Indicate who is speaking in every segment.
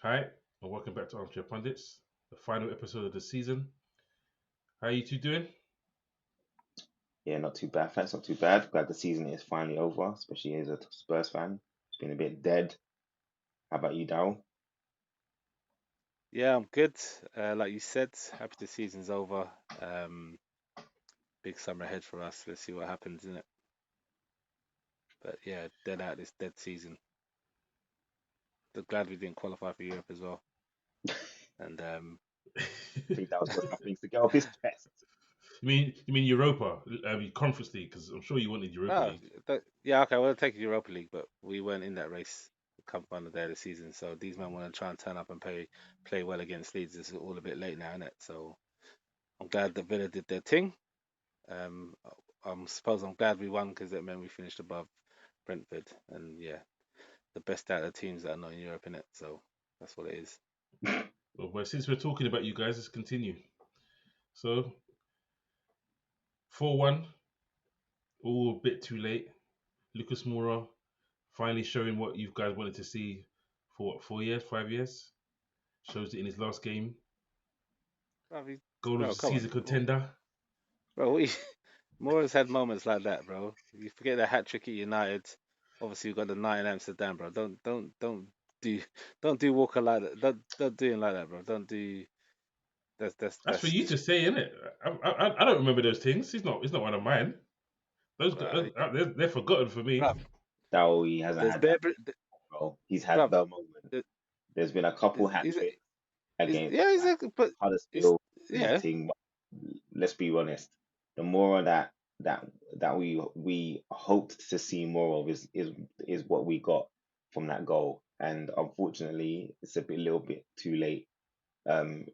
Speaker 1: Hi, and welcome back to Armchair Pundits, the final episode of the season. How are you two doing?
Speaker 2: Yeah, not too bad. Thanks, not too bad. Glad the season is finally over, especially as a Spurs fan. It's been a bit dead. How about you, Daryl?
Speaker 3: Yeah, I'm good. Like you said, happy the season's over. Um, Big summer ahead for us. Let's see what happens in it. But yeah, dead out this dead season. Glad we didn't qualify for Europe as well. And
Speaker 2: I think that was got enough things to get off his chest.
Speaker 1: you mean Europa, Conference League? Because I'm sure you wanted Europa
Speaker 3: oh,
Speaker 1: League.
Speaker 3: yeah, okay, we'll take Europa League, but we weren't in that race come on the day of the season. So these men want to try and turn up and play well against Leeds. It's all a bit late now, isn't it? So I'm glad that Villa did their thing. Um, suppose I'm glad we won because that meant we finished above Brentford. And yeah, the best out of the teams that are not in Europe in it. So that's what it is.
Speaker 1: Well, since we're talking about you guys, let's continue. So 4-1, all a bit too late. Lucas Moura finally showing what you guys wanted to see for what, 4 years, 5 years. Shows it in his last game.
Speaker 3: Bro,
Speaker 1: Goal of
Speaker 3: bro,
Speaker 1: the
Speaker 3: come
Speaker 1: season
Speaker 3: on,
Speaker 1: contender.
Speaker 3: bro. Moore's had moments like that, bro. You forget the hat trick at United. Obviously, you got the night in Amsterdam, bro. Do don't do Walker like that. Don't do him like that, bro. Don't do
Speaker 1: That's for
Speaker 3: that's
Speaker 1: you to
Speaker 3: dis
Speaker 1: say, innit? I don't remember those things. He's not one of mine.
Speaker 3: bro.
Speaker 1: They're forgotten for me.
Speaker 3: Bro,
Speaker 2: Daryl, he hasn't
Speaker 3: there's
Speaker 2: had that,
Speaker 3: bare,
Speaker 2: bro. He's had
Speaker 3: bro.
Speaker 2: the moment. There's been a couple hat
Speaker 3: He's,
Speaker 2: tricks against
Speaker 3: yeah,
Speaker 2: like
Speaker 3: but it's
Speaker 2: Huddersfield and
Speaker 3: yeah.
Speaker 2: everything. But let's be honest. The more that that we hoped to see more of is what we got from that goal. And unfortunately, it's little bit too late.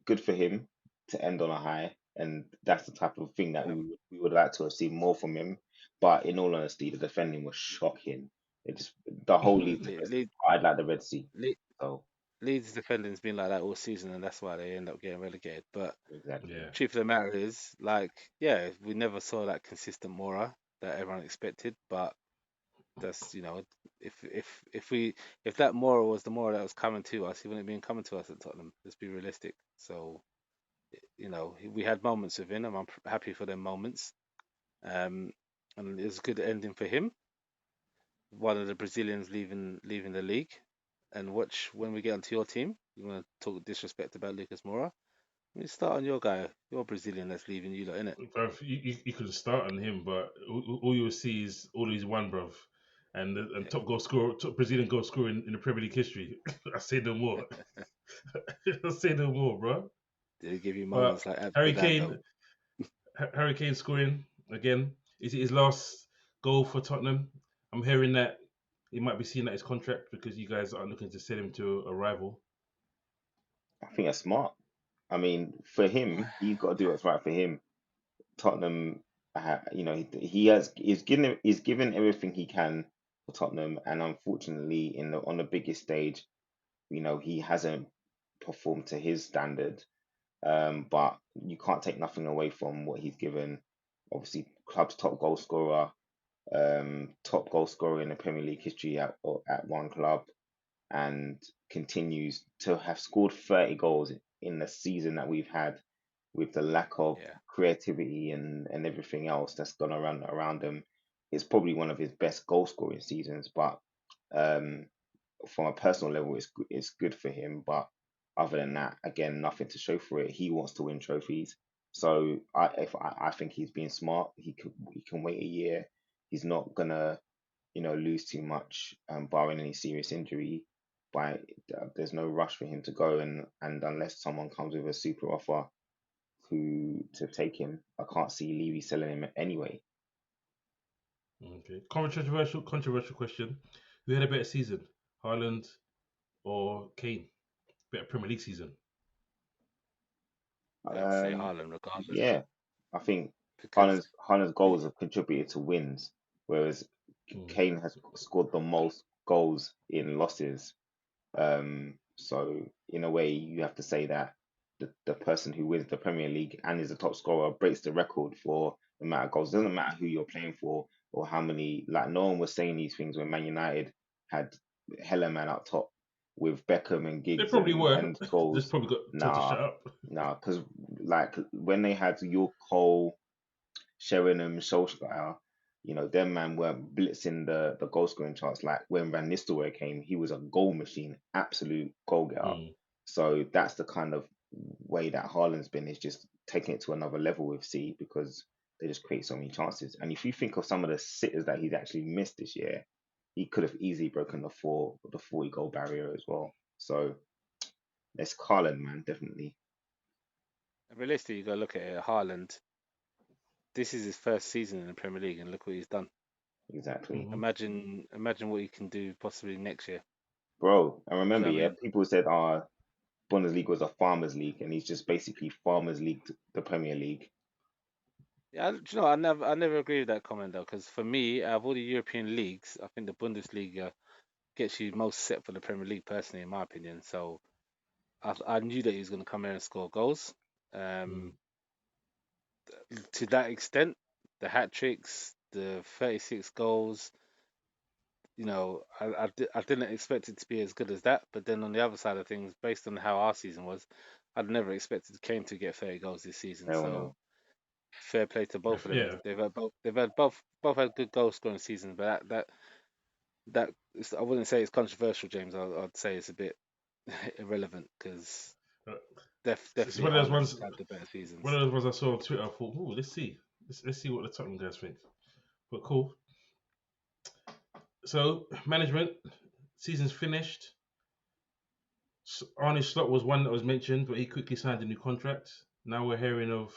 Speaker 2: Good for him to end on a high, and that's the type of thing that we would like to have seen more from him. But in all honesty, the defending was shocking. It just the whole Leeds defense
Speaker 3: Le,
Speaker 2: cried like the Red Sea.
Speaker 3: Le,
Speaker 2: So
Speaker 3: Leeds defending's been like that all season, and that's why they end up getting relegated. But
Speaker 2: exactly.
Speaker 1: Yeah.
Speaker 3: truth of the matter is, like, yeah, we never saw that consistent Mora that everyone expected. But that's if that Mora was the Mora that was coming to us, he wouldn't have been coming to us at Tottenham. Let's be realistic. So we had moments with him. I'm happy for them moments. Um, and it was a good ending for him. One of the Brazilians leaving the league. And watch when we get onto your team. You want to talk disrespect about Lucas Moura? You start on your guy, your Brazilian that's leaving you lot, innit?
Speaker 1: Bruv, you could start on him, but all you will see is all he's won, bruv. And
Speaker 3: Yeah.
Speaker 1: top goal scorer, top Brazilian goal scorer in the Premier League history. I say no more. I say no more, bro.
Speaker 3: Did he give you
Speaker 1: But
Speaker 3: moments like
Speaker 1: Harry
Speaker 3: Amsterdam though?
Speaker 1: Kane, Harry Kane scoring again. Is it his last goal for Tottenham? I'm hearing that he might be seeing out his contract because you guys are looking to sell him to a rival.
Speaker 2: I think that's smart. I mean, for him, he's got to do what's right for him. Tottenham, he's given everything he can for Tottenham, and unfortunately, on the biggest stage, he hasn't performed to his standard. But you can't take nothing away from what he's given. Obviously, club's top goal scorer in the Premier League history at one club, and continues to have scored 30 goals in the season that we've had with the lack of
Speaker 3: Yeah,
Speaker 2: creativity and everything else that's gone around him. It's probably one of his best goal scoring seasons, but um, from a personal level, it's good for him. But other than that, again, nothing to show for it. He wants to win trophies, so I think he's being smart. He can wait a year. He's not gonna lose too much, barring any serious injury. By There's no rush for him to go, and unless someone comes with a super offer to take him, I can't see Levy selling him anyway.
Speaker 1: Okay. Controversial question. Who had a better season, Haaland or Kane? Better Premier League season.
Speaker 3: I have to say
Speaker 2: Um,
Speaker 3: Haaland regardless
Speaker 2: yeah, I think
Speaker 3: because
Speaker 2: Haaland's goals have contributed to wins, whereas
Speaker 1: Hmm.
Speaker 2: Kane has scored the most goals in losses. So in a way, you have to say that the person who wins the Premier League and is the top scorer breaks the record for the amount of goals. It doesn't matter who you're playing for or how many. Like no one was saying these things when Man United had hella man up top. with Beckham and
Speaker 1: They
Speaker 2: Giggs
Speaker 1: probably were.
Speaker 2: and
Speaker 1: Just
Speaker 2: Scholes.
Speaker 1: probably got told to shut
Speaker 2: Nah,
Speaker 1: up.
Speaker 2: nah, because like when they had York, Cole, Sheringham, Solskjaer, them man weren't blitzing the goal scoring charts like when Van Nistelrooy came. He was a goal machine, absolute goal getter.
Speaker 1: Mm.
Speaker 2: So that's the kind of way that Haaland's been, is just taking it to another level with C, because they just create so many chances. And if you think of some of the sitters that he's actually missed this year, he could have easily broken the 40 goal barrier as well. So that's Haaland, man, definitely.
Speaker 3: Realistically, you got to look at it. Haaland, this is his first season in the Premier League, and look what he's done.
Speaker 2: Exactly.
Speaker 1: Hmm.
Speaker 3: Imagine what he can do possibly next year.
Speaker 2: Bro, I
Speaker 3: Do you
Speaker 2: remember,
Speaker 3: know what I
Speaker 2: yeah,
Speaker 3: mean?
Speaker 2: people said, Bundesliga was a farmers league, and he's just basically farmers league the Premier League.
Speaker 3: Yeah, do you know, I never agree with that comment though, because for me, out of all the European leagues, I think the Bundesliga gets you most set for the Premier League, personally, in my opinion. So I knew that he was going to come here and score goals.
Speaker 1: Mm.
Speaker 3: Um, to that extent, the hat tricks, the 36 goals, I didn't expect it to be as good as that. But then on the other side of things, based on how our season was, I'd never expected Kane to get 30 goals this season.
Speaker 2: Hell
Speaker 3: So
Speaker 2: no.
Speaker 3: fair play to both of them.
Speaker 1: Yeah.
Speaker 3: They've had both had good goal scoring seasons, but I wouldn't say it's controversial, James. I'd say it's a bit irrelevant because
Speaker 1: Uh, it's
Speaker 3: definitely
Speaker 1: one of those
Speaker 3: Haaland's
Speaker 1: ones.
Speaker 3: had the better
Speaker 1: One
Speaker 3: seasons.
Speaker 1: of those ones I saw on Twitter. I thought, oh, let's see. Let's see what the Tottenham guys think. But cool. So management season's finished. Arne Slot was one that was mentioned, but he quickly signed a new contract. Now we're hearing of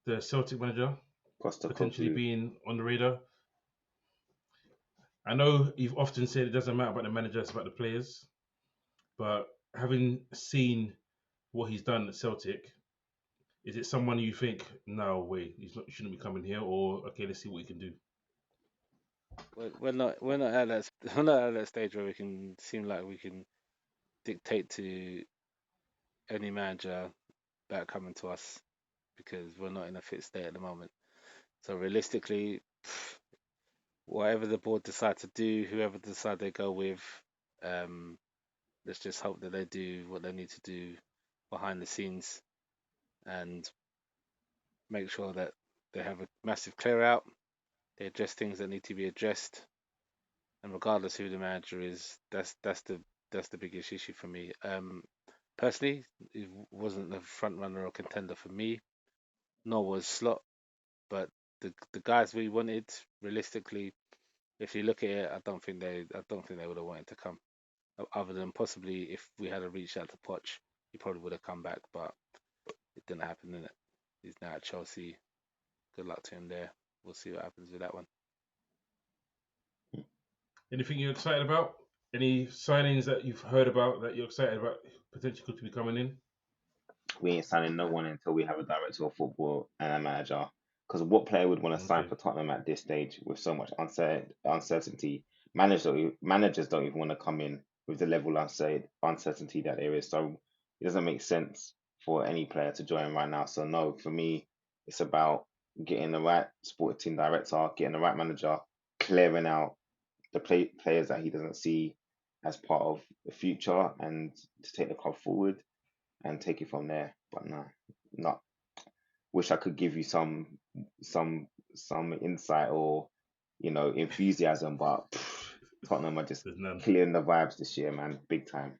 Speaker 1: the Celtic manager
Speaker 2: Costa
Speaker 1: potentially
Speaker 2: Cocu.
Speaker 1: being on the radar. I know you've often said it doesn't matter about the manager, it's about the players. But having seen what he's done at Celtic, is it someone you think, no way, he shouldn't be coming here, or okay, let's see what he can do?
Speaker 3: We're not at that we're not at that stage where we can seem like we can dictate to any manager about coming to us because we're not in a fit state at the moment. So realistically, whatever the board decide to do, whoever decide they go with, um, let's just hope that they do what they need to do behind the scenes and make sure that they have a massive clear out. They address things that need to be addressed, and regardless who the manager is, that's the biggest issue for me. Personally, it wasn't a front runner or contender for me, nor was Slot. But the guys we wanted, realistically, if you look at it, I don't think they would have wanted to come. Other than possibly if we had a reach out to Poch, he probably would have come back, but it didn't happen, did it? He's now at Chelsea. Good luck to him there. We'll see what happens with that one.
Speaker 1: Anything you're excited about? Any signings that you've heard about that you're excited about potentially could be coming in?
Speaker 2: We ain't signing no
Speaker 3: Uh,
Speaker 2: one until we have a director of football and a manager. Because what player would want to sign
Speaker 1: Okay.
Speaker 2: for Tottenham at this stage with so much uncertainty? Managers don't even want to come in with the level of uncertainty that there is. So it doesn't make sense for any player to join right now. So no, for me, it's about getting the right sporting team director, getting the right manager, clearing out the players that he doesn't see as part of the future, and to take the club forward and take it from there. But no, not. Wish I could give you some some insight or enthusiasm, but Tottenham are just
Speaker 1: There's none.
Speaker 2: killing the vibes this year, man, big time.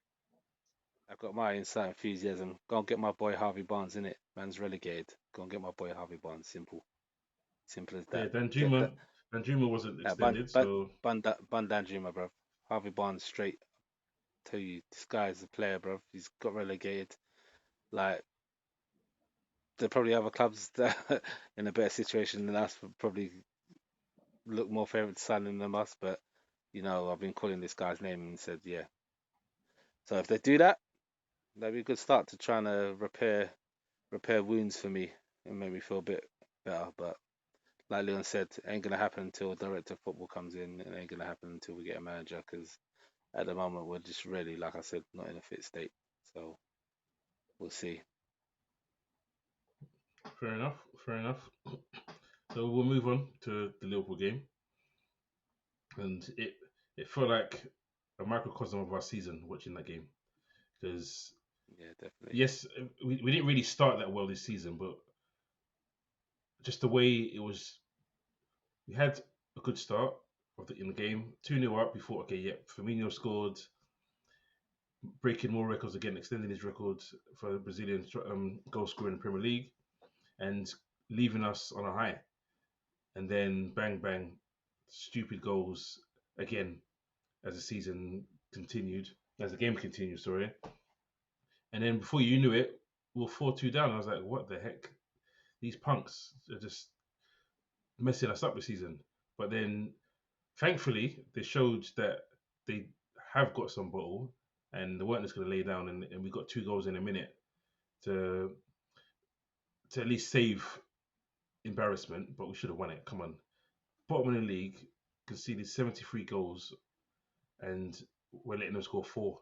Speaker 3: I've got my inside enthusiasm. Go and get my boy Harvey Barnes in it. Man's relegated. Go and get my boy Harvey Barnes. Simple as
Speaker 1: Yeah,
Speaker 3: that. Get that.
Speaker 1: Danjuma wasn't
Speaker 3: That
Speaker 1: extended, so
Speaker 3: Bun Danjuma, bruv. Harvey Barnes straight. Tell you, this guy's a player, bruv. He's got relegated. Like there are probably other clubs that are in a better situation than us. Would probably look more favourite to sign him than us. But I've been calling this guy's name and said, yeah. So if they do that, that'd be a good start to trying to repair wounds for me and make me feel a bit better. But like Leon said, it ain't gonna happen until director of football comes in. It ain't gonna happen until we get a manager because at the moment we're just really, like I said, not in a fit state. So we'll see.
Speaker 1: fair enough. Fair enough. So we'll move on to the Liverpool game, and it felt like a microcosm of our season watching that game because
Speaker 3: Yeah, definitely.
Speaker 1: yes, we didn't really start that well this season, but just the way it was, we had a good start in the game, 2-0 up. We thought, okay, yeah, Firmino scored, breaking more records again, extending his record for the Brazilian goal scorer in the Premier League, and leaving us on a high. And then bang, bang, stupid goals again as the season continued, as the game continued, sorry. And then before you knew it, we were 4-2 down. I was like, what the heck? These punks are just messing us up this season. But then, thankfully, they showed that they have got some bottle and they weren't just going to lay down. And we got 2 goals in a minute to at least save embarrassment, but we should have won it. Come on. Bottom of the league, conceded 73 goals, and we're letting them score 4.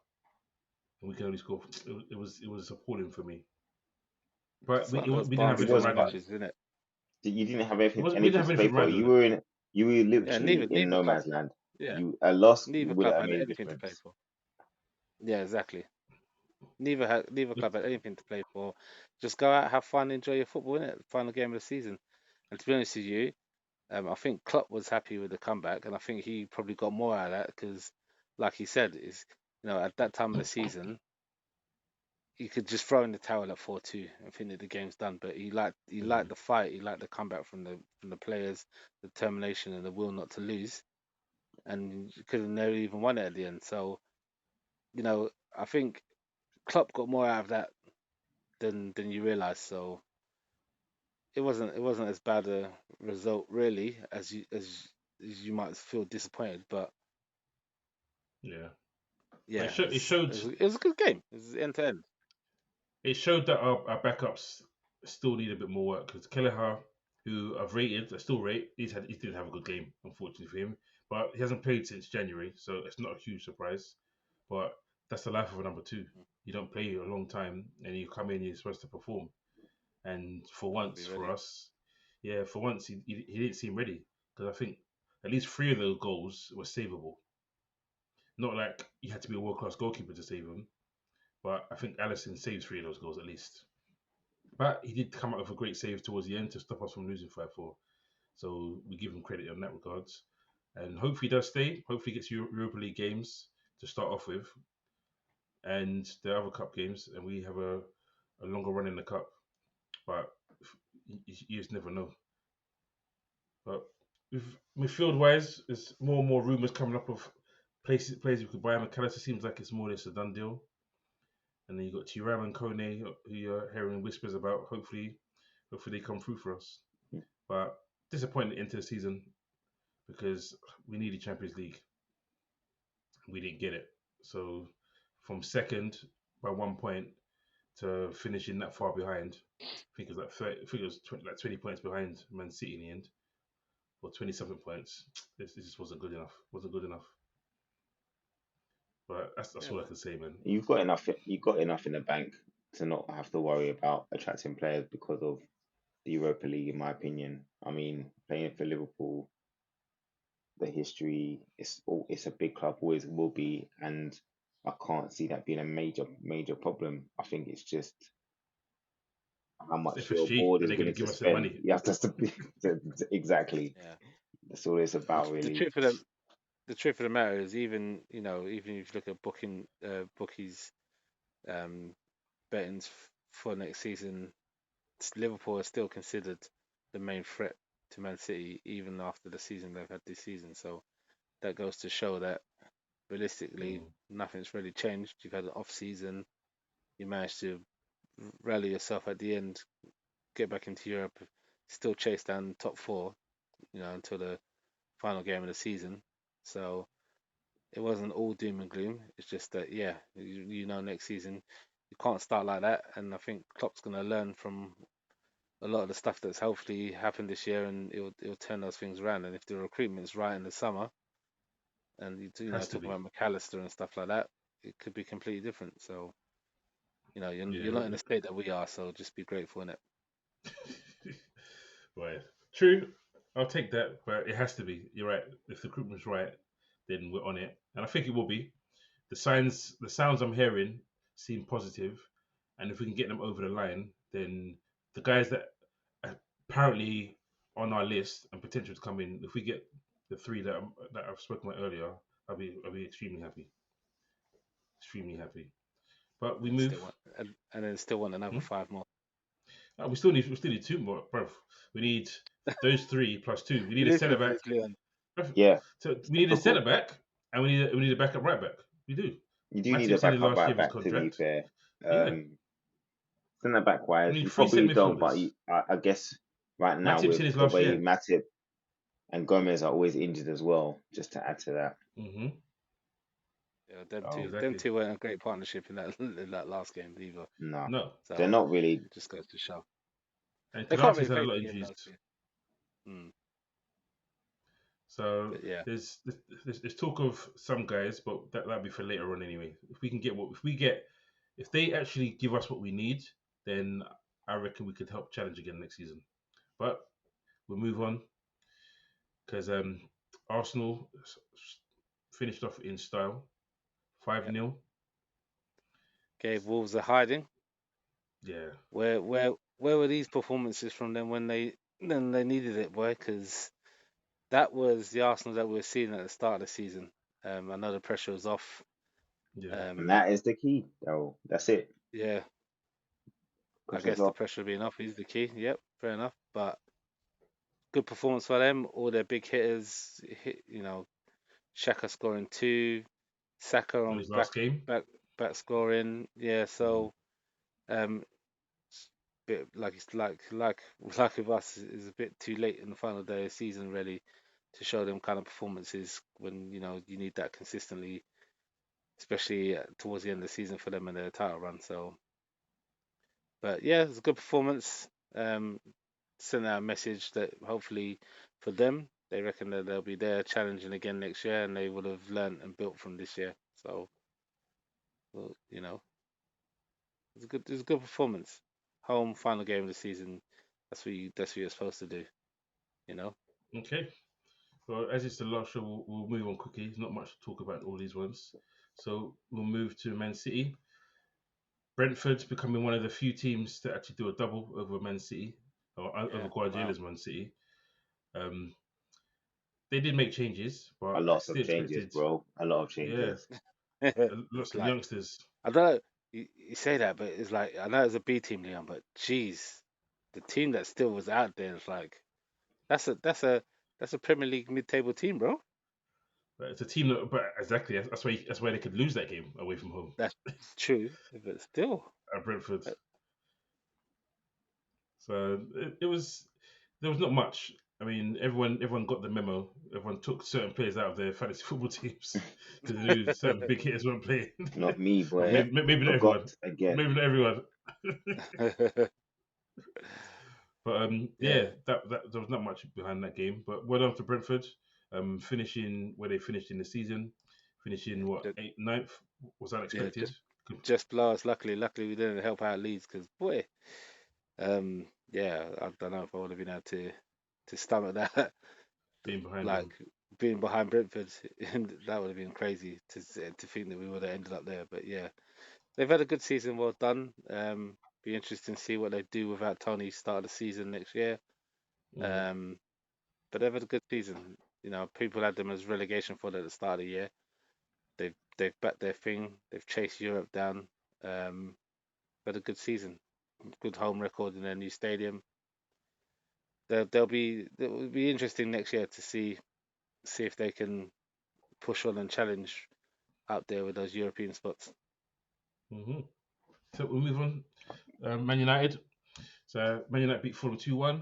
Speaker 1: And we can only score. It was appalling for me. But
Speaker 3: It's one of those
Speaker 1: we didn't have
Speaker 2: It
Speaker 3: Barnsley
Speaker 1: anything
Speaker 2: was,
Speaker 3: type
Speaker 1: around
Speaker 2: but
Speaker 1: it.
Speaker 3: matches, isn't it?
Speaker 2: you didn't have anything,
Speaker 1: We didn't
Speaker 2: anything
Speaker 1: have
Speaker 2: to play
Speaker 1: anything
Speaker 2: for.
Speaker 1: around it.
Speaker 2: You were
Speaker 3: Yeah,
Speaker 2: literally in
Speaker 3: neither
Speaker 2: no
Speaker 3: club.
Speaker 2: man's land.
Speaker 3: Yeah,
Speaker 2: You a loss
Speaker 3: neither
Speaker 2: wouldn't
Speaker 3: club
Speaker 2: have
Speaker 3: had
Speaker 2: made a
Speaker 3: anything to play
Speaker 2: difference.
Speaker 3: for. Yeah, exactly. Neither club had anything to play for. Just go out, have fun, enjoy your football, innit? Final game of the season. And to be honest with you, I think Klopp was happy with the comeback, and I think he probably got more out of that because, like he said, is at that time of the season, you could just throw in the towel at 4-2 and think that the game's done. But he liked the fight, he liked the comeback from the players, the determination and the will not to lose, and you could have never even won it at the end. So I think Klopp got more out of that than you realise. So it wasn't as bad a result really as you might feel disappointed, but
Speaker 1: Yeah, but
Speaker 3: yeah,
Speaker 1: it
Speaker 3: it's,
Speaker 1: showed
Speaker 3: it was, it was a good game. It was end to end.
Speaker 1: that our backups still need a bit more work because Kelleher, who I've rated, I still rate, he didn't have a good game, unfortunately for him. But he hasn't played since January, so it's not a huge surprise. But that's the life of a number 2. You don't play a long time, and you come in, you're supposed to perform. And for
Speaker 3: Got to be
Speaker 1: once, for
Speaker 3: ready.
Speaker 1: us, yeah, for once he didn't seem ready because I think at least 3 of those goals were savable. Not like you had to be a world class goalkeeper to save them, but I think Allison saved 3 of those goals at least. But he did come out with a great save towards the end to stop us from losing 5-4. So we give him credit in that regards. And hopefully he does stay. Hopefully he gets Europa League games to start off with and the other cup games. And we have a longer run in the cup. But you just never know. But with midfield wise, there's more and more rumours coming up of players we could buy. McAllister seems like it's more or less a done deal. And then you got Thuram and Kone, who you're hearing whispers about. Hopefully they come through for us. But disappointed into the season because we needed Champions League. We didn't get it. So from second by 1 point to finishing that far behind, I think it was like 30, I think it was 20 points behind Man City in the end, or 27 points. This just wasn't good enough. Wasn't good enough. But that's
Speaker 3: Yeah,
Speaker 1: all I
Speaker 3: man.
Speaker 1: can say, man.
Speaker 2: You've got enough. You got enough in the bank to not have to worry about attracting players because of the Europa League, in my opinion. I mean, playing for Liverpool, the history, it's a big club, always will be, and I can't see that being a major problem. I think it's just how
Speaker 1: It's
Speaker 2: much your
Speaker 1: FSG,
Speaker 2: board
Speaker 1: and
Speaker 2: is
Speaker 1: they're going to
Speaker 2: willing to
Speaker 1: give us their
Speaker 2: spend.
Speaker 1: money.
Speaker 2: You have to exactly.
Speaker 3: Yeah.
Speaker 2: That's all it's
Speaker 3: The,
Speaker 2: about,
Speaker 3: the
Speaker 2: really.
Speaker 3: truth of the truth of the matter is, even if you look at bookies um bettings for next season, Liverpool are still considered the main threat to Man City even after the season they've had this season. So that goes to show that realistically
Speaker 1: Mm.
Speaker 3: nothing's really changed. You've had an off season, you managed to rally yourself at the end, get back into Europe, still chase down top four, until the final game of the season. So it wasn't all doom and gloom. It's just that, yeah, next season you can't start like that. And I think Klopp's going to learn from a lot of the stuff that's hopefully happened this year, and it'll turn those things around. And if the recruitment's right in the summer, and
Speaker 1: Has to
Speaker 3: talking
Speaker 1: be.
Speaker 3: about McAllister and stuff like that, it could be completely different. So you're
Speaker 1: Yeah.
Speaker 3: not in the state that we are, so just be grateful in it.
Speaker 1: Right. True. I'll take that, but it has to be. You're right. If the recruitment's right, then we're on it, and I think it will be. the sounds I'm hearing seem positive, and if we can get them over the line, then the guys that are apparently on our list and potential to come in, if we get the three that I've spoken about earlier, I'll be extremely happy, extremely happy. But we
Speaker 3: and
Speaker 1: move.
Speaker 3: still want and then still want another
Speaker 1: Hmm?
Speaker 3: 5 more.
Speaker 1: We still need two more, bro. We need those three plus two. We need a centre back.
Speaker 3: Leon.
Speaker 2: Yeah,
Speaker 1: So we need a
Speaker 2: of
Speaker 1: centre
Speaker 2: course.
Speaker 1: back, and we need a backup right back. We do.
Speaker 2: You do need a
Speaker 1: Matip's in his
Speaker 2: backup
Speaker 1: last year
Speaker 2: right
Speaker 1: of his
Speaker 2: back, to be
Speaker 1: contract.
Speaker 2: fair.
Speaker 1: Yeah,
Speaker 2: Centre back
Speaker 1: we
Speaker 2: wise,
Speaker 1: need
Speaker 2: you
Speaker 1: three
Speaker 2: probably
Speaker 1: centre
Speaker 2: don't, but
Speaker 1: midfielders.
Speaker 2: I guess right now
Speaker 1: Matip's in
Speaker 2: with
Speaker 1: his
Speaker 2: the
Speaker 1: last
Speaker 2: way
Speaker 1: year.
Speaker 2: Matip and Gomez are always injured as well, just to add to that.
Speaker 1: Hmm.
Speaker 3: Yeah, them
Speaker 1: Exactly.
Speaker 3: two weren't a great partnership in that in that last game either.
Speaker 2: No,
Speaker 1: No,
Speaker 2: they're
Speaker 3: So
Speaker 2: not really.
Speaker 3: it just goes to show
Speaker 1: and
Speaker 3: they can't
Speaker 1: Kanate's
Speaker 3: really
Speaker 1: had a
Speaker 3: play
Speaker 1: lot of
Speaker 3: together.
Speaker 1: injuries.
Speaker 3: Mm.
Speaker 1: So
Speaker 3: But yeah,
Speaker 1: there's talk of some guys, but that'll be for later on anyway. If they actually give us what we need, then I reckon we could help challenge again next season. But we'll move on because Arsenal finished off in style, 5-0.
Speaker 3: gave Wolves a hiding.
Speaker 1: Yeah,
Speaker 3: Where were these performances from them when they needed it, boy? Because that was the Arsenal that we were seeing at the start of the season. I know the pressure was off.
Speaker 1: yeah.
Speaker 2: And
Speaker 3: Um,
Speaker 2: that is the key, though. That's it.
Speaker 3: yeah, I
Speaker 2: Pressure's
Speaker 3: guess the
Speaker 2: off.
Speaker 3: pressure being off is the key. Yep, fair enough. But good performance for them. All their big hitters hit. Xhaka scoring two, Saka
Speaker 1: In
Speaker 3: on
Speaker 1: his last game.
Speaker 3: back scoring. Yeah,
Speaker 1: Mm.
Speaker 3: so um, bit like it's like with us is a bit too late in the final day of the season really to show them kind of performances when you need that consistently, especially towards the end of the season for them in their title run. So, but yeah, it's a good performance. Um, Send out a message that hopefully for them they reckon that they'll be there challenging again next year, and they would have learned and built from this year. So, well, it's a good performance. Home final game of the season. That's what you're supposed to do. You know.
Speaker 1: Okay. Well, as it's the last show, we'll move on quickly. There's not much to talk about in all these ones. So we'll move to Man City. Brentford becoming one of the few teams to actually do a double over Man City, or over
Speaker 3: Yeah. Wow.
Speaker 1: Guardiola's Man City. Um, they did make changes,
Speaker 2: A
Speaker 1: but
Speaker 2: lot of
Speaker 1: still
Speaker 2: changes,
Speaker 1: expected.
Speaker 2: bro. A lot of
Speaker 1: Yeah,
Speaker 2: changes.
Speaker 3: It's
Speaker 1: lots of
Speaker 3: like
Speaker 1: youngsters.
Speaker 3: I don't know. You say that, but it's like I know it's a B team, Leon, but geez, the team that still was out there is like that's a Premier League mid-table team, bro.
Speaker 1: But it's a team that, but exactly that's why they could lose that game away from home
Speaker 3: That's true, but still,
Speaker 1: at Brentford.
Speaker 3: uh,
Speaker 1: So it was there was not much. I mean, everyone got the memo. Everyone took certain players out of their fantasy football teams because they knew certain big hitters weren't playing.
Speaker 2: Not me,
Speaker 1: Or
Speaker 2: boy.
Speaker 1: maybe not
Speaker 2: Forgot
Speaker 1: everyone.
Speaker 2: again.
Speaker 1: Maybe not everyone. But
Speaker 3: yeah,
Speaker 1: yeah, that there was not much behind that game. But well done to Brentford, finishing where they finished in the season, finishing what
Speaker 3: just,
Speaker 1: eighth, ninth was
Speaker 3: yeah,
Speaker 1: unexpected.
Speaker 3: just below us. Luckily, we didn't help out Leeds because boy, yeah, I don't know if I would have been able to stomach that.
Speaker 1: Being behind
Speaker 3: Like
Speaker 1: them.
Speaker 3: being behind Brentford, and that would have been crazy to think that we would have ended up there. But yeah, they've had a good season. Well done. Be interesting to see what they do without Tony start of the season next year.
Speaker 1: Mm.
Speaker 3: Um, but they've had a good season. People had them as relegation for at the start of the year. They've backed their thing. They've chased Europe down. Um, had a good season. Good home record in their new stadium. It will be interesting next year to see if they can push on and challenge out there with those European spots.
Speaker 1: Hmm. So we'll move on. Man United. So Man United beat Fulham 2-1.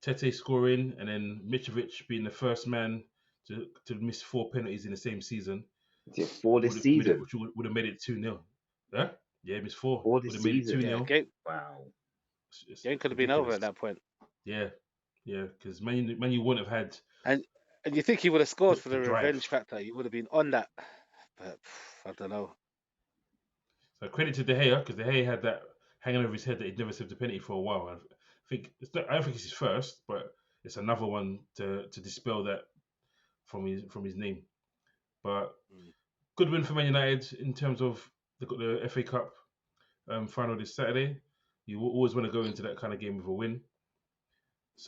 Speaker 1: Tete scoring, and then Mitrovic being the first man to miss 4 penalties in the same season,
Speaker 2: Is it for this season?
Speaker 1: which would have made it 2-0. Yeah, yeah, missed four.
Speaker 2: For
Speaker 1: Would
Speaker 2: this
Speaker 1: have made it two
Speaker 2: season?
Speaker 3: Yeah,
Speaker 1: 0
Speaker 2: Wow.
Speaker 3: game
Speaker 1: It's
Speaker 3: could have been over
Speaker 1: ridiculous.
Speaker 3: at that point.
Speaker 1: Yeah, yeah, because Man U wouldn't have had
Speaker 3: And and you think he would have scored for
Speaker 1: the
Speaker 3: the
Speaker 1: drive.
Speaker 3: revenge factor? He would have been on that, but I don't know.
Speaker 1: So credit to De Gea because De Gea had that hanging over his head that he'd never saved a penalty for a while. I think I don't think it's his first, but it's another one to dispel that from his name. But good win for Man United in terms of they've got the FA Cup final this Saturday. You always want to go into that kind of game with a win.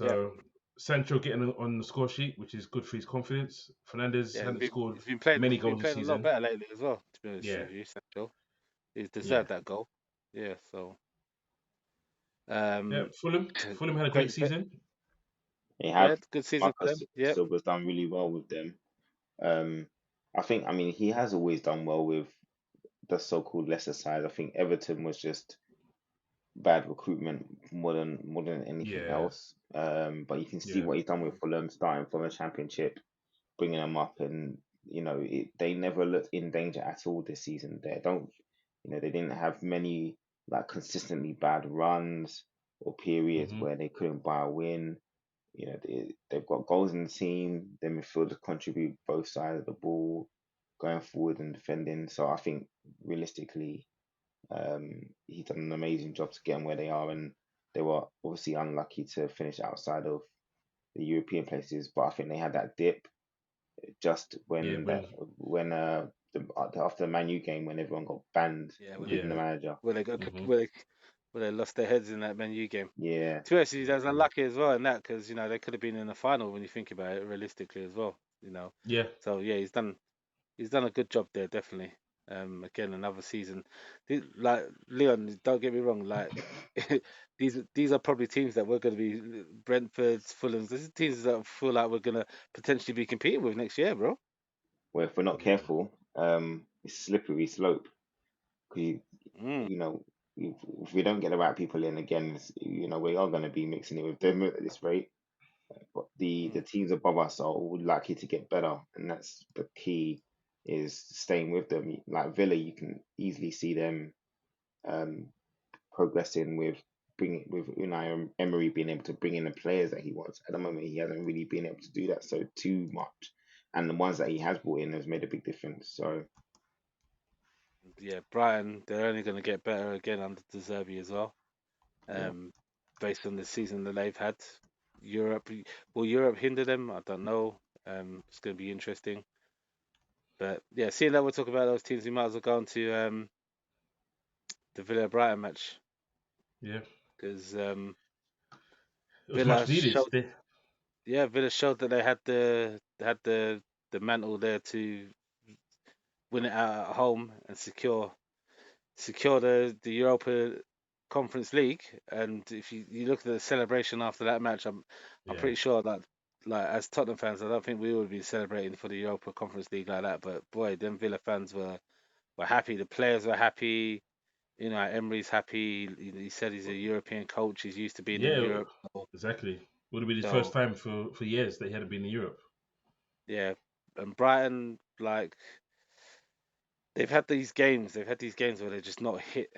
Speaker 3: Yeah,
Speaker 1: So Sancho getting on the score sheet, which is good for his confidence. Fernandez
Speaker 3: yeah.
Speaker 1: hadn't scored
Speaker 3: He's been playing.
Speaker 1: many
Speaker 3: He's been
Speaker 1: goals this
Speaker 3: playing a lot
Speaker 1: season.
Speaker 3: better lately as well. To be honest
Speaker 1: Yeah,
Speaker 3: with you, Sancho, he's
Speaker 1: yeah,
Speaker 3: deserved that goal. Yeah. So,
Speaker 1: yeah.
Speaker 3: um,
Speaker 1: Fulham had a great
Speaker 3: great.
Speaker 1: season.
Speaker 2: They
Speaker 3: Yeah,
Speaker 2: have.
Speaker 3: good season for
Speaker 2: Marcus
Speaker 3: them. Yeah.
Speaker 2: Silva's done really well with them. Um, I mean, he has always done well with the so-called lesser side. I think Everton was just bad recruitment more than anything
Speaker 1: Yeah.
Speaker 2: else. But you can see
Speaker 1: Yeah.
Speaker 2: what he's done with Fulham, starting from a championship, bringing them up, and they never looked in danger at all this season. They didn't have many like consistently bad runs or periods
Speaker 1: Hmm.
Speaker 2: where they couldn't buy a win. They've got goals in the team. Their midfielders contribute both sides of the ball, going forward and defending. So I think realistically, he's done an amazing job to get them where they are, and they were obviously unlucky to finish outside of the European places. But I think they had that dip just
Speaker 1: Yeah.
Speaker 2: when that when after the Man U game when everyone got banned,
Speaker 3: Yeah.
Speaker 2: including the
Speaker 1: Yeah.
Speaker 2: manager.
Speaker 3: Where they got
Speaker 1: Hmm.
Speaker 3: where they lost their heads in that Man U game.
Speaker 2: Yeah,
Speaker 3: To be honest, with you, that's unlucky as well in that because they could have been in the final when you think about it realistically as well.
Speaker 1: Yeah.
Speaker 3: So yeah, he's done a good job there definitely. Again, another season. Like Leon, don't get me wrong. Like these are probably teams that we're going to be Brentford's, Fulham's. These are teams that I feel like we're going to potentially be competing with next year, bro.
Speaker 2: where if we're not
Speaker 1: Yeah.
Speaker 2: careful, it's slippery slope. 'Cause
Speaker 3: Mm,
Speaker 2: you know, if we don't get the right people in again, we are going to be mixing it with them at this rate. But the
Speaker 3: mm.
Speaker 2: teams above us are all likely to get better, and that's the key is staying with them. Like Villa, you can easily see them um, progressing with Unai Emery being able to bring in the players that he wants. At the moment, he hasn't really been able to do that so too much, and the ones that he has brought in has made a big difference. So
Speaker 3: Yeah, Brighton, they're only going to get better again under De Zerbi as well.
Speaker 2: yeah,
Speaker 3: Um, Based on the season that they've had. Europe, will Europe hinder them? I don't know. It's going to be interesting. But yeah, seeing that we're talking about those teams, we might as well go on to the Villa Brighton match
Speaker 1: Yeah.
Speaker 3: because
Speaker 1: It was
Speaker 3: Villa
Speaker 1: much needed.
Speaker 3: showed, yeah, Villa showed that they had the mantle there to win it out at home and secure the Europa Conference League. And if you look at the celebration after that match, I'm
Speaker 1: Yeah.
Speaker 3: pretty sure that like as Tottenham fans, I don't think we would be celebrating for the Europa Conference League like that. But boy, them Villa fans were happy. The players were happy. Emery's happy. He said he's a European coach. He's used to being in
Speaker 1: Yeah.
Speaker 3: Europe. So,
Speaker 1: Exactly. Would have been his first
Speaker 3: so
Speaker 1: time for years that he hadn't been in Europe.
Speaker 3: yeah, and Brighton like they've had these games. They've had these games where they're just not hit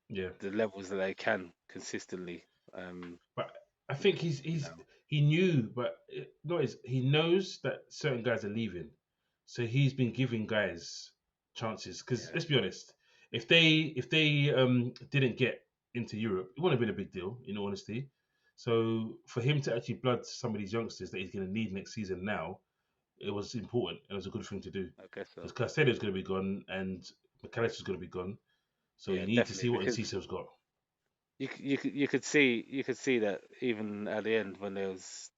Speaker 1: Yeah.
Speaker 3: the levels that they can consistently. Um,
Speaker 1: But I think
Speaker 3: you
Speaker 1: he's
Speaker 3: know,
Speaker 1: he knew, but no, he knows that certain guys are leaving, so he's been giving guys chances. Because
Speaker 3: yeah,
Speaker 1: let's be honest, if they didn't get into Europe, it wouldn't have been a big deal, in all honesty. So for him to actually blood some of these youngsters that he's going to need next season now, it was important. It was a good thing to do
Speaker 3: I guess
Speaker 1: because
Speaker 3: so.
Speaker 1: Castella's going to be gone and McAllister's going to be gone. So
Speaker 3: Yeah,
Speaker 1: you need to see
Speaker 3: definitely
Speaker 1: what
Speaker 3: because
Speaker 1: Encicio's got.
Speaker 3: you could see that even at the end when they was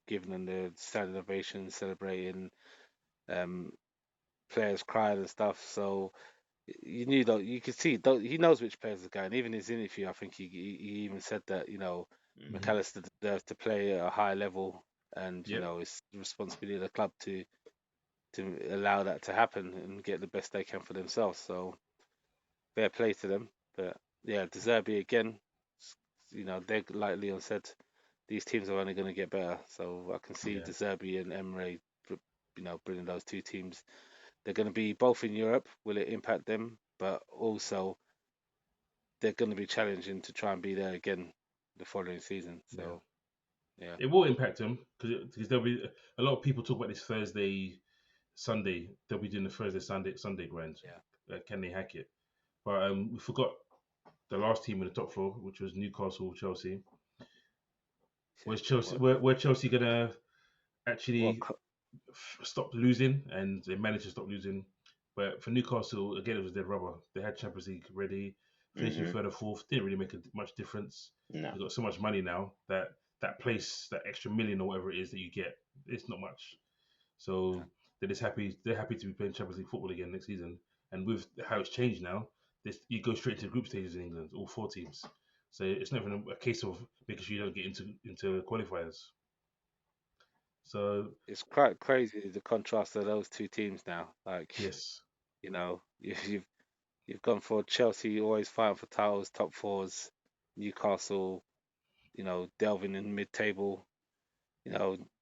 Speaker 3: giving them the standing ovation, celebrating, um, players crying and stuff. So you knew that you could see he knows which players are going. Even his interview, I think he even said that
Speaker 2: hmm
Speaker 3: McAllister deserves to play at a high level, and
Speaker 1: Yep.
Speaker 3: it's the responsibility of the club to allow that to happen and get the best they can for themselves. So fair play to them. But yeah, De Zerbi again, they like Leon said, these teams are only going to get better. So I can see
Speaker 1: Yeah.
Speaker 3: De Zerbi and Emre, bringing those two teams. They're going to be both in Europe. Will it impact them? But also they're going to be challenging to try and be there again the following season.
Speaker 1: Yeah.
Speaker 3: So yeah,
Speaker 1: It will impact them because there'll be a lot of people talk about this Thursday, Sunday. They'll be doing the Thursday, Sunday grind.
Speaker 3: yeah.
Speaker 1: Can they hack it? But we forgot the last team in the top four, which was Newcastle, Chelsea.
Speaker 3: Shit.
Speaker 1: Where's Chelsea? Where Chelsea gonna
Speaker 3: What?
Speaker 1: actually stop losing? And they managed to stop losing, But for Newcastle, again, it was their rubber. They had Champions League ready, finishing
Speaker 2: Hmm.
Speaker 1: third or fourth didn't really make much difference.
Speaker 2: No.
Speaker 1: They've got so much money now that that place, that extra million or whatever it is that you get, it's not much. So they're just happy. They're happy to be playing Champions League football again next season. And with how it's changed now, you go straight to the group stages in England, all 4 teams. So it's not even a case of making sure you don't get into qualifiers. So
Speaker 3: It's quite crazy the contrast of those two teams now. Like,
Speaker 1: yes,
Speaker 3: you know, you've gone for Chelsea always fighting for titles, top fours, Newcastle, delving in mid-table,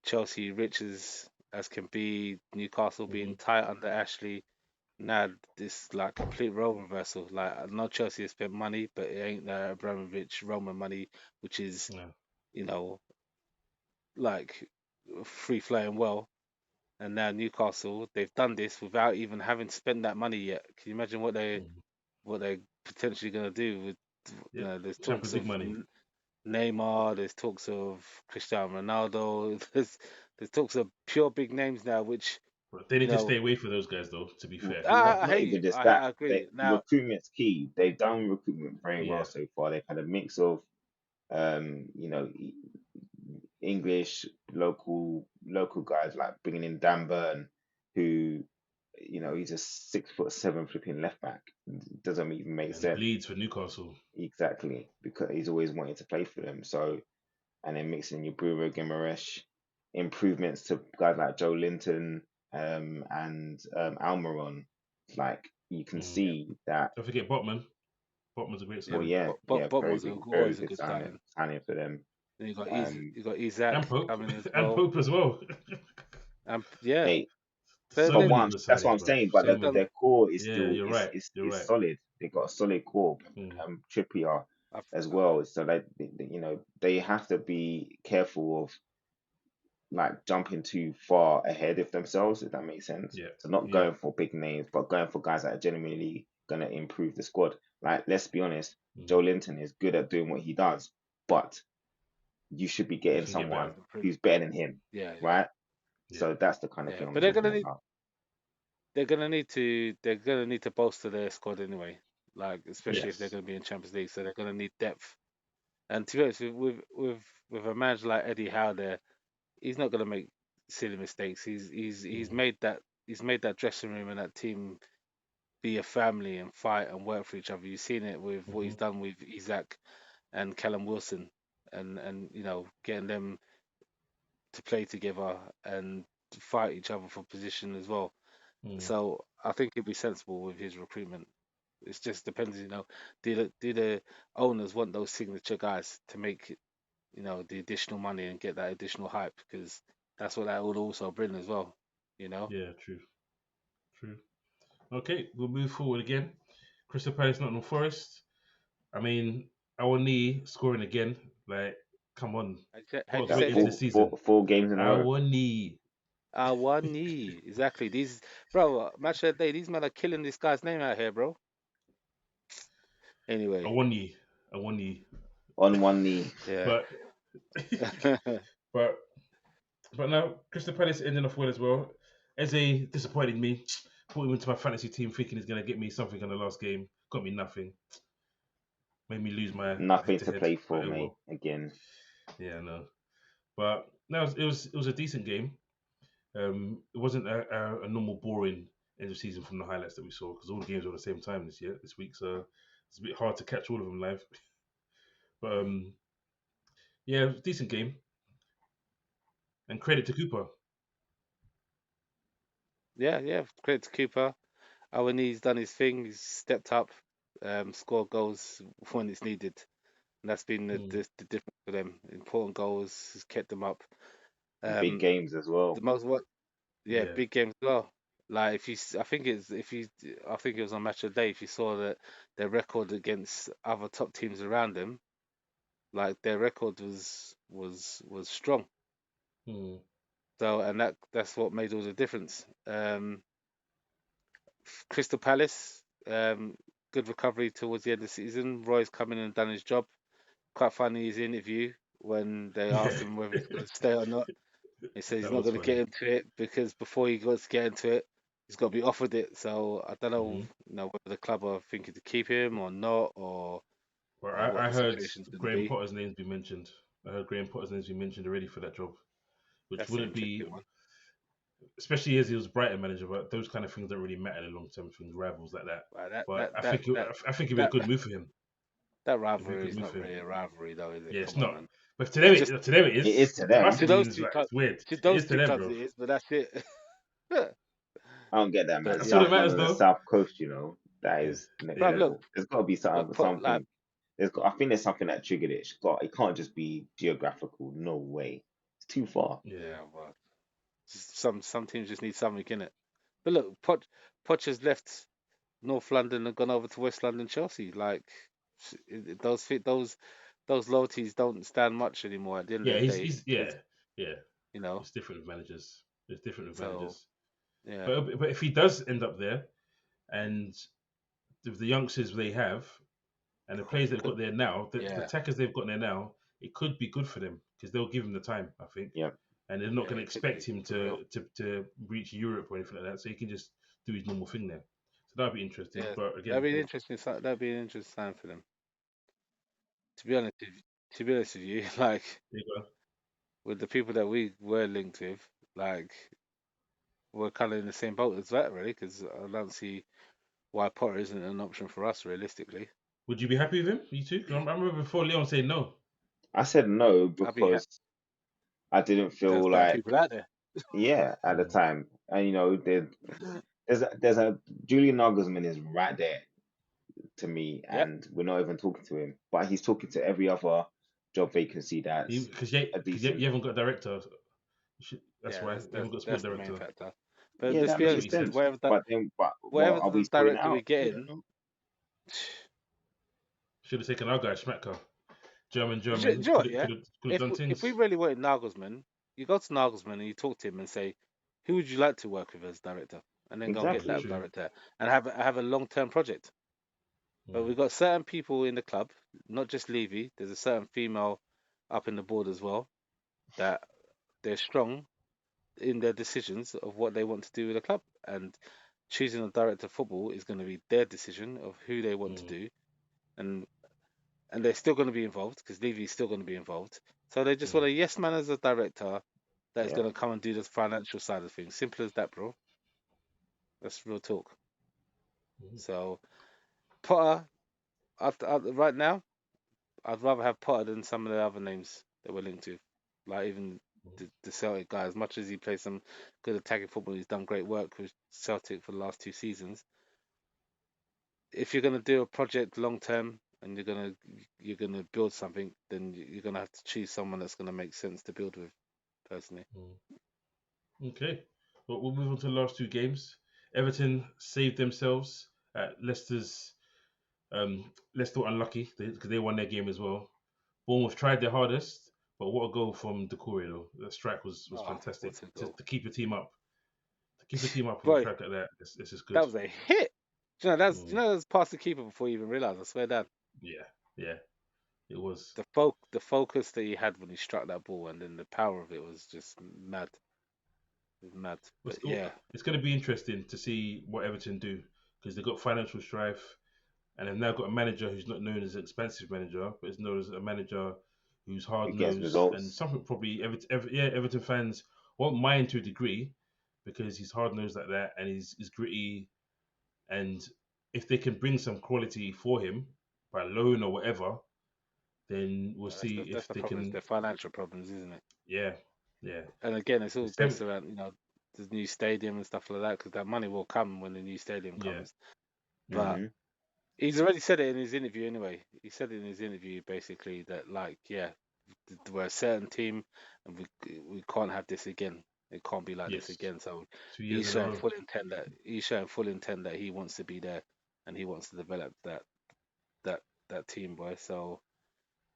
Speaker 3: Chelsea rich as can be, Newcastle being
Speaker 1: hmm
Speaker 3: tight under Ashley. Now this like complete role reversal. Like I know Chelsea has spent money, but it ain't Abramovich Roman money, which is
Speaker 1: yeah,
Speaker 3: you know like free flowing well. And now Newcastle, they've done this without even having spent that money yet. Can you imagine
Speaker 1: hmm
Speaker 3: what they're potentially gonna do with
Speaker 1: yep.
Speaker 3: there's talks
Speaker 1: Champions League
Speaker 3: of
Speaker 1: money.
Speaker 3: Neymar, there's talks of Cristiano Ronaldo, there's talks of pure big names now, which
Speaker 1: But they
Speaker 3: you
Speaker 1: need to
Speaker 3: know
Speaker 1: stay away for those guys, though. To be fair,
Speaker 2: Not
Speaker 3: I
Speaker 2: not
Speaker 3: hear
Speaker 2: even
Speaker 3: you.
Speaker 2: just that.
Speaker 3: I agree. Now
Speaker 2: Recruitment's key. They've done recruitment very well
Speaker 1: yeah,
Speaker 2: so far. They've had a mix of English local guys like bringing in Dan Burn, who he's a 6'7" flipping left back. Doesn't even make
Speaker 1: and
Speaker 2: sense
Speaker 1: bleeds for Newcastle.
Speaker 2: exactly because he's always wanted to play for them. So and then mixing your Bruno Guimaraes, improvements to guys like Joe Linton and Almiron, like you can
Speaker 1: Mm.
Speaker 3: yeah,
Speaker 2: see that.
Speaker 1: Don't forget Botman. Botman's a great
Speaker 3: yeah,
Speaker 2: Well,
Speaker 1: signing.
Speaker 2: yeah,
Speaker 3: but
Speaker 2: yeah,
Speaker 3: was
Speaker 2: very
Speaker 3: always a
Speaker 2: good
Speaker 3: good signing.
Speaker 2: signing for them.
Speaker 3: Then
Speaker 2: Um,
Speaker 3: you got
Speaker 1: And
Speaker 3: Isaac
Speaker 1: Pope.
Speaker 3: coming as
Speaker 1: And
Speaker 3: well,
Speaker 1: Pope as well.
Speaker 3: and yeah,
Speaker 2: hey,
Speaker 3: there's
Speaker 1: So
Speaker 2: from
Speaker 1: many
Speaker 3: them.
Speaker 2: one,
Speaker 1: good
Speaker 2: that's what
Speaker 1: signings,
Speaker 2: I'm
Speaker 1: bro.
Speaker 2: saying. But
Speaker 1: So
Speaker 3: They've done.
Speaker 1: many.
Speaker 2: their core is
Speaker 1: Yeah,
Speaker 2: still
Speaker 1: you're right. You're
Speaker 2: is
Speaker 1: right.
Speaker 2: solid. They got a solid core.
Speaker 1: Mm.
Speaker 2: Trippier
Speaker 3: I've,
Speaker 2: as well. So they have to be careful of like jumping too far ahead of themselves, if that makes sense.
Speaker 1: Yeah.
Speaker 2: So not
Speaker 1: Yeah.
Speaker 2: going for big names, but going for guys that are genuinely gonna improve the squad. Like let's be honest, Joe
Speaker 1: Mm.
Speaker 2: Linton is good at doing what he does, but you should be
Speaker 1: He
Speaker 2: getting
Speaker 1: can get better.
Speaker 2: someone
Speaker 3: improved.
Speaker 2: who's better than him,
Speaker 3: Yeah,
Speaker 2: right?
Speaker 1: Yeah.
Speaker 2: So that's the kind of
Speaker 3: yeah.
Speaker 2: thing I'm
Speaker 3: But
Speaker 2: talking about.
Speaker 3: they're gonna need to bolster their squad anyway. Like especially if they're
Speaker 1: Yes.
Speaker 3: gonna be in Champions League, so they're gonna need depth. And to be honest, with a manager like Eddie Howe there, he's not gonna make silly mistakes.
Speaker 1: Mm.
Speaker 3: He's made that dressing room and that team be a family and fight and work for each other. You've seen it with what
Speaker 1: hmm
Speaker 3: he's done with Isaac and Callum Wilson, and getting them to play together and to fight each other for position as well.
Speaker 1: Mm.
Speaker 3: So I think he'd be sensible with his recruitment. It just depends, do the owners want those signature guys to make the additional money and get that additional hype because that's what that would also bring as well. You know,
Speaker 1: Yeah. True. True. Okay, we'll move forward again. Crystal Palace, Nottingham Forest. I mean, our knee scoring again. Like, come on.
Speaker 3: how'd
Speaker 1: Got a
Speaker 3: you
Speaker 2: That
Speaker 1: great
Speaker 3: say
Speaker 1: end to
Speaker 3: that?
Speaker 1: the season.
Speaker 2: four games in a row.
Speaker 1: Our knee.
Speaker 3: One knee, exactly. These bro, match of the day. These men are killing this guy's name out here, bro.
Speaker 1: I
Speaker 3: Anyway,
Speaker 1: won knee. I won knee.
Speaker 2: On one knee.
Speaker 3: yeah.
Speaker 1: But but but now Crystal Palace ending off well as well. Eze disappointed me. Put him into my fantasy team thinking he's gonna get me something in the last game. Got me nothing. Made me lose my head
Speaker 2: Nothing
Speaker 1: to
Speaker 2: to
Speaker 1: head.
Speaker 2: play
Speaker 1: But
Speaker 2: for,
Speaker 1: oh
Speaker 2: mate.
Speaker 1: well.
Speaker 2: Again.
Speaker 1: Yeah, no. But no, it was a decent game. It wasn't a normal boring end of season from the highlights that we saw because all the games were at the same time this week, so it's a bit hard to catch all of them live. But yeah, it was a decent game and credit to Cooper.
Speaker 3: Yeah. Credit to Cooper. Awani's done his thing. He's stepped up, scored goals when it's needed. And that's been
Speaker 1: Mm,
Speaker 3: the difference for them. Important goals has kept them up.
Speaker 2: Big
Speaker 3: Um,
Speaker 2: games as well.
Speaker 3: the most what? Yeah,
Speaker 1: yeah,
Speaker 3: big games as well. Like if you, I think it was on Match of the Day. If you saw that their record against other top teams around them, like their record was strong.
Speaker 1: mm,
Speaker 3: So and that's what made all the difference. Crystal Palace, good recovery towards the end of the season. Roy's come in and done his job. Quite funny his interview when they
Speaker 1: yeah.
Speaker 3: asked him whether he's going to stay or not. He said he's
Speaker 1: That
Speaker 3: not
Speaker 1: was
Speaker 3: going to get
Speaker 1: funny.
Speaker 3: into it because before he got to get into it, he's got to be offered it. So I don't know,
Speaker 1: Mm-hmm.
Speaker 3: whether the club are thinking to keep him or not, or
Speaker 1: Well,
Speaker 3: what
Speaker 1: I
Speaker 3: the
Speaker 1: heard
Speaker 3: situation's going to
Speaker 1: Graham
Speaker 3: be.
Speaker 1: Potter's name's been mentioned. I heard Graham Potter's name's been mentioned already for that job, which
Speaker 3: That's an
Speaker 1: wouldn't be,
Speaker 3: interesting one.
Speaker 1: especially as he was Brighton manager. But those kind of things don't really matter in the long term things, rivals like that.
Speaker 3: Right,
Speaker 1: But
Speaker 3: that
Speaker 1: I think it'd be a
Speaker 3: that
Speaker 1: good move for him.
Speaker 3: that
Speaker 1: It'd be a
Speaker 3: rivalry
Speaker 1: good
Speaker 3: is
Speaker 1: move
Speaker 3: not
Speaker 1: for him.
Speaker 3: really a rivalry, though, is it?
Speaker 1: Yeah, it's
Speaker 3: Come on,
Speaker 1: not.
Speaker 3: man.
Speaker 1: But
Speaker 3: It's just
Speaker 1: to them it
Speaker 2: It
Speaker 1: is.
Speaker 2: is to
Speaker 1: To us
Speaker 2: them.
Speaker 3: to
Speaker 1: it
Speaker 3: those
Speaker 1: means
Speaker 3: two
Speaker 1: like
Speaker 3: clubs.
Speaker 1: it's weird.
Speaker 3: To
Speaker 1: It
Speaker 3: those
Speaker 1: is to
Speaker 3: two
Speaker 1: them,
Speaker 3: clubs,
Speaker 1: bro.
Speaker 3: it is, but that's it.
Speaker 2: I don't get that, man.
Speaker 3: But
Speaker 1: That's all
Speaker 3: yeah,
Speaker 1: that matters,
Speaker 2: Southampton on the
Speaker 1: though.
Speaker 2: South Coast, that
Speaker 1: Yeah,
Speaker 2: is next
Speaker 3: bro,
Speaker 1: yeah.
Speaker 3: look,
Speaker 2: level. There's got to be
Speaker 3: but
Speaker 2: something. I think there's something that triggered it. It can't just be geographical. No way. It's too far.
Speaker 1: Yeah.
Speaker 3: yeah, well, some teams just need something in it. But look, Poch has left North London and gone over to West London, Chelsea. Like those loyalties don't stand much anymore. At the end
Speaker 1: Yeah,
Speaker 3: of the day,
Speaker 1: he's yeah, yeah.
Speaker 3: you know.
Speaker 1: It's different with managers. It's different with
Speaker 3: So
Speaker 1: managers.
Speaker 3: yeah,
Speaker 1: But if he does end up there, and with the youngsters they have, and the players they've
Speaker 3: could
Speaker 1: got there now, the
Speaker 3: yeah,
Speaker 1: attackers they've got there now, it could be good for them because they'll give him the time, I think,
Speaker 2: Yeah.
Speaker 1: and they're not
Speaker 3: yeah,
Speaker 1: going to
Speaker 3: it could be
Speaker 1: expect him
Speaker 3: for real.
Speaker 1: to reach Europe or anything like that. So he can just do his normal thing there. So that'd be interesting.
Speaker 3: Yeah,
Speaker 1: But
Speaker 3: that'd
Speaker 1: again,
Speaker 3: be an interesting. That'd be an interesting sign for them. To be honest, to be honest with you, like
Speaker 1: there you go.
Speaker 3: with the people that we were linked with, like we're kind of in the same boat as that, really, because I don't see why Potter isn't an option for us realistically.
Speaker 1: Would you be happy with him? You too? 'Cause I remember before Leon saying no.
Speaker 2: I said no
Speaker 3: I'd be happy.
Speaker 2: because I didn't
Speaker 3: There's
Speaker 2: feel
Speaker 3: better
Speaker 2: like,
Speaker 3: people out there.
Speaker 2: yeah, at the
Speaker 1: Mm.
Speaker 2: time. And there's a Julian Nagelsmann is right there to me,
Speaker 3: Yep.
Speaker 2: and we're not even talking to him, but he's talking to every other job vacancy that's
Speaker 1: Because
Speaker 2: a
Speaker 1: you
Speaker 2: decent.
Speaker 1: haven't got a director. That's
Speaker 3: Yeah,
Speaker 1: why you haven't got a sport
Speaker 3: that's the main
Speaker 1: director.
Speaker 3: factor. But
Speaker 2: Yeah,
Speaker 3: let's
Speaker 2: that
Speaker 3: be
Speaker 1: That's what
Speaker 2: makes
Speaker 1: he
Speaker 3: honest,
Speaker 1: said.
Speaker 2: sense. But then,
Speaker 3: whatever
Speaker 2: are we
Speaker 3: the
Speaker 2: sorting
Speaker 3: director we
Speaker 2: out?
Speaker 3: get in,
Speaker 1: Should have taken our guy Schmatker.
Speaker 3: do
Speaker 1: German
Speaker 3: you know what, yeah?
Speaker 1: could have done
Speaker 3: If we
Speaker 1: things.
Speaker 3: really wanted Nagelsmann, you go to Nagelsmann and you talk to him and say, who would you like to work with as director? And then go and get
Speaker 1: That's
Speaker 2: Exactly.
Speaker 3: that
Speaker 1: true.
Speaker 3: director and have a long term project. But
Speaker 1: Mm.
Speaker 3: we've got certain people in the club, not just Levy. There's a certain female up in the board as well that they're strong in their decisions of what they want to do with the club. And choosing a director of football is going to be their decision of who they want to
Speaker 1: Mm.
Speaker 3: do. And they're still going to be involved because Levy's still going to be involved. So they just want
Speaker 1: Mm.
Speaker 3: a yes man as a director that is
Speaker 2: Yeah.
Speaker 3: going to come and do the financial side of things. Simple as that, bro. That's real talk.
Speaker 1: Mm.
Speaker 3: So Potter, right now, I'd rather have Potter than some of the other names that we're linked to, like even the Celtic guy. As much as he plays some good attacking football, he's done great work with Celtic for the last 2 seasons. If you're gonna do a project long term and you're gonna build something, then you're gonna have to choose someone that's gonna make sense to build with. Personally,
Speaker 1: Okay. Well, we'll move on to the last two games. Everton saved themselves at Leicester's. Leicester were unlucky because they won their game as well. Bournemouth tried their hardest, but what a goal from Decore though. The strike was
Speaker 3: oh,
Speaker 1: fantastic
Speaker 3: what a goal,
Speaker 1: to keep the team up. To keep the team up with a
Speaker 3: boy!
Speaker 1: strike like that, this is
Speaker 3: That
Speaker 1: good.
Speaker 3: was a hit. Do you
Speaker 1: Mm.
Speaker 3: know that's past the keeper before you even realize. I swear down.
Speaker 1: Yeah, yeah, it was.
Speaker 3: The focus that he had when he struck that ball, and then the power of it was just mad. It was mad. But yeah,
Speaker 1: It's going to be interesting to see what Everton do because they've got financial strife and they've now got a manager who's not known as an expensive manager, but is known as a manager who's hard
Speaker 2: It gets
Speaker 1: nosed and
Speaker 2: results.
Speaker 1: something probably Everton fans won't mind to a degree because he's hard nosed like that and he's gritty and if they can bring some quality for him by loan or whatever, then we'll see
Speaker 3: that's
Speaker 1: if
Speaker 3: the
Speaker 1: they
Speaker 3: problem. It's
Speaker 1: can.
Speaker 3: their financial problems, isn't it?
Speaker 1: Yeah, yeah.
Speaker 3: And again, it's all
Speaker 1: It's
Speaker 3: based around the new stadium and stuff like that, because that money will come when the new stadium
Speaker 1: yeah.
Speaker 3: comes. But
Speaker 2: Hmm.
Speaker 3: he's already said it in his interview anyway. He said in his interview basically that we're a certain team and we can't have this again. It can't be like this
Speaker 1: Yes.
Speaker 3: again. So
Speaker 1: 2 years
Speaker 3: he's
Speaker 1: in a
Speaker 3: showing
Speaker 1: row.
Speaker 3: full intent that he wants to be there and he wants to develop that that team, boy. So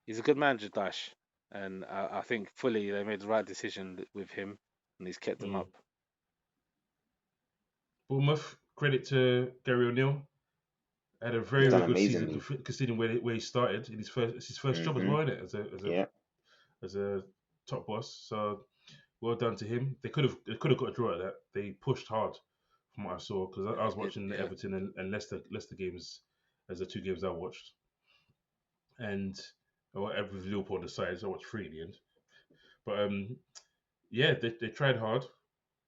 Speaker 3: he's a good manager, Dash, and I think fully they made the right decision with him and he's kept them
Speaker 1: Mm.
Speaker 3: up.
Speaker 1: Bournemouth, credit to Gary O'Neill. Had a
Speaker 2: He's
Speaker 1: very,
Speaker 3: Yeah,
Speaker 2: done
Speaker 1: very good season
Speaker 2: amazingly.
Speaker 1: considering where he started in his first. It's his first job as
Speaker 2: Hmm.
Speaker 1: well, isn't it?
Speaker 2: Yeah.
Speaker 1: As a top boss. So well done to him. They could have got a draw at that. They pushed hard from what I saw, because I was watching the
Speaker 3: Yeah,
Speaker 1: Everton and Leicester games as the two games I watched, and with Liverpool on the side, so I watched three in the end. But yeah, they tried hard,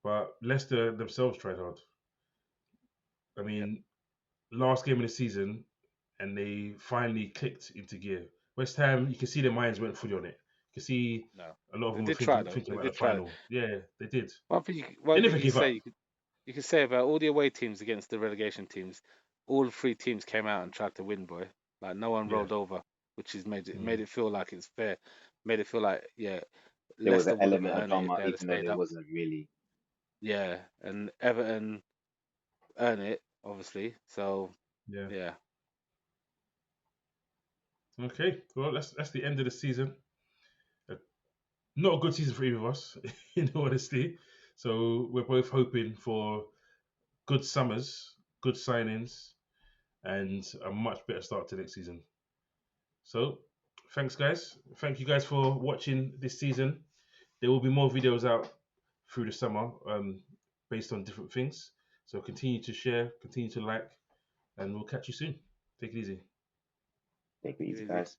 Speaker 1: but Leicester themselves tried hard. I
Speaker 3: yeah.
Speaker 1: mean, last game of the season, and they finally clicked into gear. West Ham, you can see their minds went fully on it. You can see
Speaker 3: No,
Speaker 1: a lot of
Speaker 3: they
Speaker 1: them were
Speaker 3: did try though.
Speaker 1: thinking
Speaker 3: They
Speaker 1: about
Speaker 3: did
Speaker 1: the
Speaker 3: try.
Speaker 1: final. Yeah, they did. They
Speaker 3: One thing
Speaker 1: never
Speaker 3: you
Speaker 1: give
Speaker 3: say
Speaker 1: up.
Speaker 3: you could say about all the away teams against the relegation teams, all three teams came out and tried to win, boy. Like no one
Speaker 1: Yeah.
Speaker 3: rolled over, which is
Speaker 1: Mm.
Speaker 3: made it feel like it's fair. Made it feel like yeah,
Speaker 2: There was an
Speaker 3: Leicester would have
Speaker 2: element of
Speaker 3: earned it if
Speaker 2: drama,
Speaker 3: they had
Speaker 2: even though
Speaker 3: stayed
Speaker 2: there
Speaker 3: up.
Speaker 2: wasn't really.
Speaker 3: Yeah, and Everton earn it obviously. So
Speaker 1: Yeah.
Speaker 3: yeah,
Speaker 1: Okay. Well, that's the end of the season. Uh, Not a good season for either of us, in all honesty. So we're both hoping for good summers, good signings, and a much better start to next season. So thanks, guys. Thank you guys for watching this season. There will be more videos out through the summer, based on different things. So continue to share, continue to like, and we'll catch you soon. Take it easy.
Speaker 2: Take it easy,
Speaker 3: easy.
Speaker 2: guys.